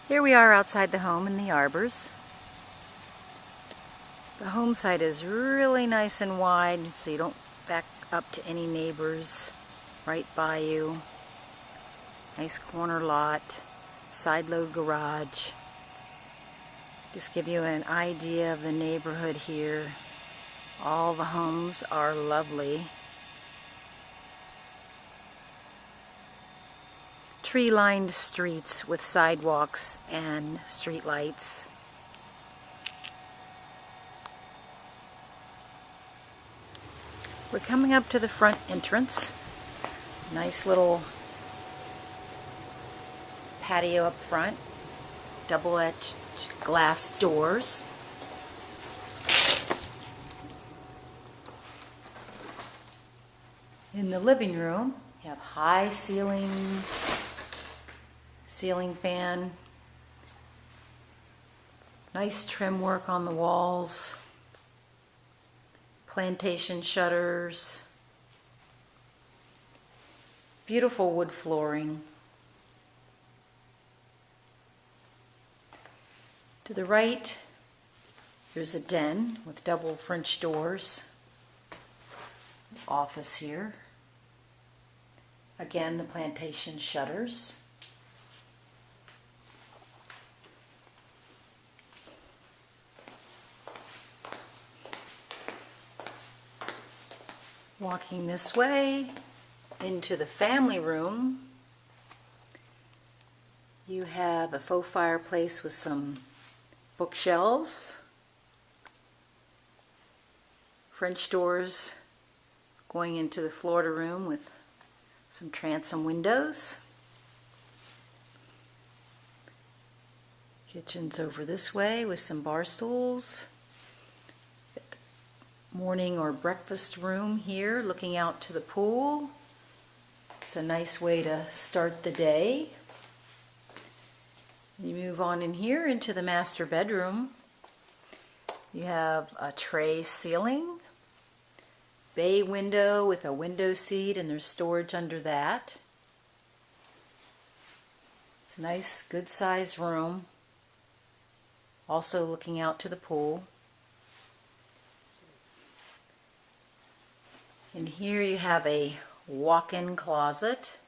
Here we are outside the home in the Arbors. The home site is really nice and wide, so you don't back up to any neighbors right by you. Nice corner lot, side load garage. Just give you an idea of the neighborhood here. All the homes are lovely. Tree-lined streets with sidewalks and street lights. We're coming up to the front entrance. Nice little patio up front. Double-edged glass doors. In the living room, you have high ceilings, ceiling fan, nice trim work on the walls, plantation shutters, beautiful wood flooring. To the right, there's a den with double French doors. Office here. Again, the plantation shutters. Walking this way into the family room, you have a faux fireplace with some bookshelves, French doors going into the Florida room with some transom windows. Kitchen's over this way with some bar stools. Morning or breakfast room here looking out to the pool. It's a nice way to start the day. You move on in here into the master bedroom. You have a tray ceiling, bay window with a window seat, and there's storage under that. It's a nice, good sized room. Also looking out to the pool. And here you have a walk-in closet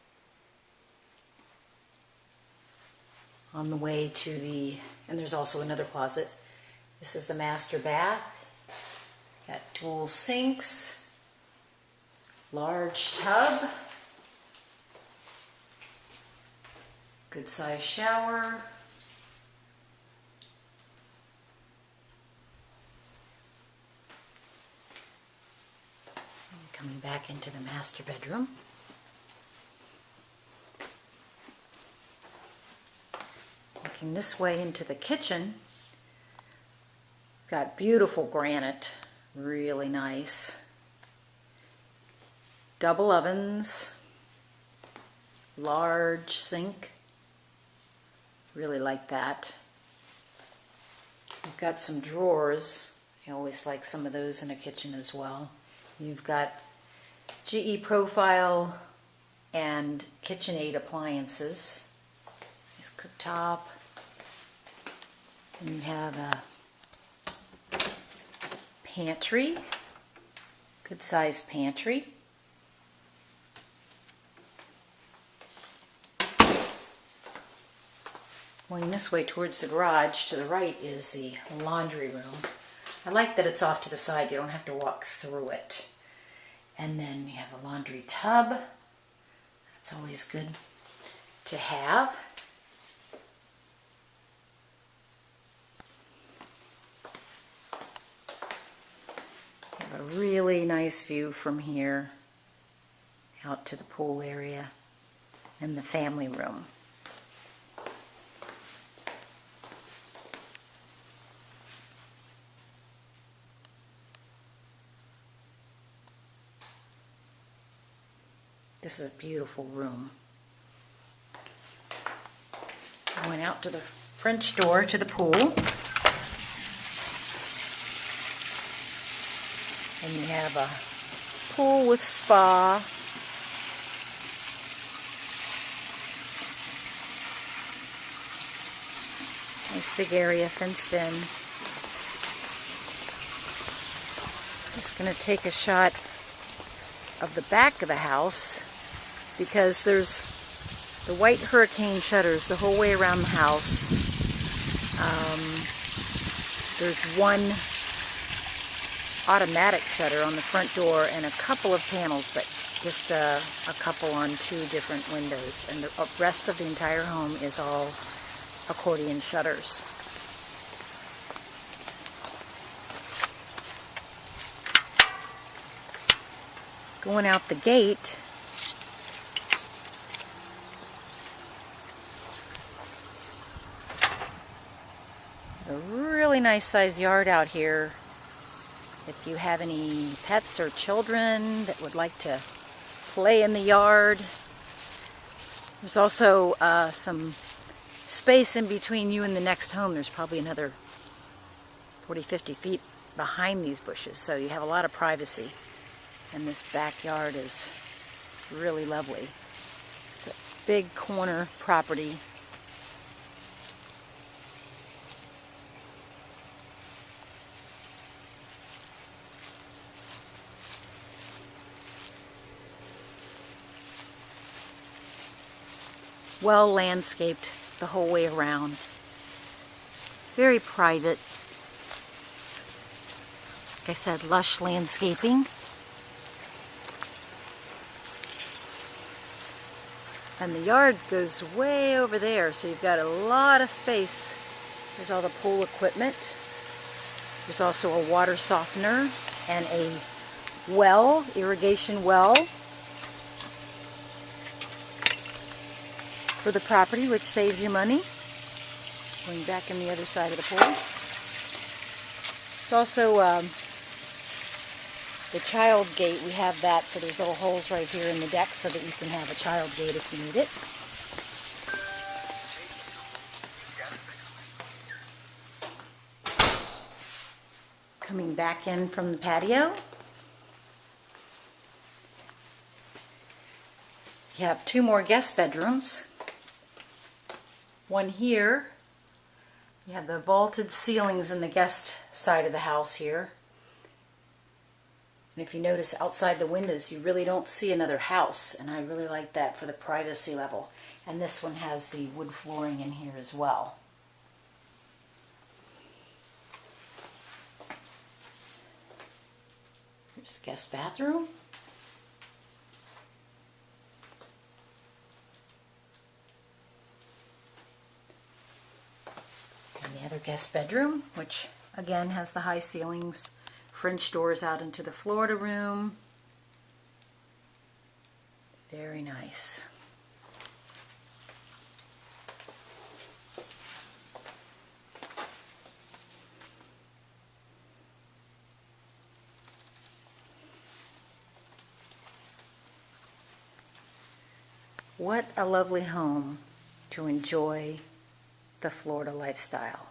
on the way to the, and there's also another closet. This is the master bath. Got dual sinks, large tub, good sized shower. Coming back into the master bedroom. Looking this way into the kitchen. Got beautiful granite, really nice. Double ovens, large sink, really like that. You've got some drawers. I always like some of those in a kitchen as well. You've got GE profile and KitchenAid appliances. Nice cooktop. And you have a pantry, good sized pantry. Going this way towards the garage, to the right is the laundry room. I like that it's off to the side, you don't have to walk through it. And then you have a laundry tub. That's always good to have. You have a really nice view from here out to the pool area and the family room. This is a beautiful room. Going out to the French door to the pool. And you have a pool with spa. Nice big area fenced in. Just going to take a shot of the back of the house because there's the white hurricane shutters the whole way around the house. There's one automatic shutter on the front door and a couple of panels, but just a couple on 2 different windows, and the rest of the entire home is all accordion shutters. Going out the gate, a really nice sized yard out here. If you have any pets or children that would like to play in the yard. There's also some space in between you and the next home. There's probably another 40-50 feet behind these bushes, so you have a lot of privacy. And this backyard is really lovely. It's a big corner property. Well landscaped the whole way around. Very private. Like I said, lush landscaping. And the yard goes way over there, so you've got a lot of space. There's all the pool equipment. There's also a water softener and a well, irrigation well for the property, which saves you money. Going back in the other side of the pool. It's also the child gate. We have that, so there's little holes right here in the deck so that you can have a child gate if you need it. Coming back in from the patio, you have 2 more guest bedrooms. One here. You have the vaulted ceilings in the guest side of the house here. And if you notice outside the windows, you really don't see another house, and I really like that for the privacy level. And this one has the wood flooring in here as well. Here's the guest bathroom. And the other guest bedroom, which again has the high ceilings, French doors out into the Florida room. Very nice. What a lovely home to enjoy the Florida lifestyle.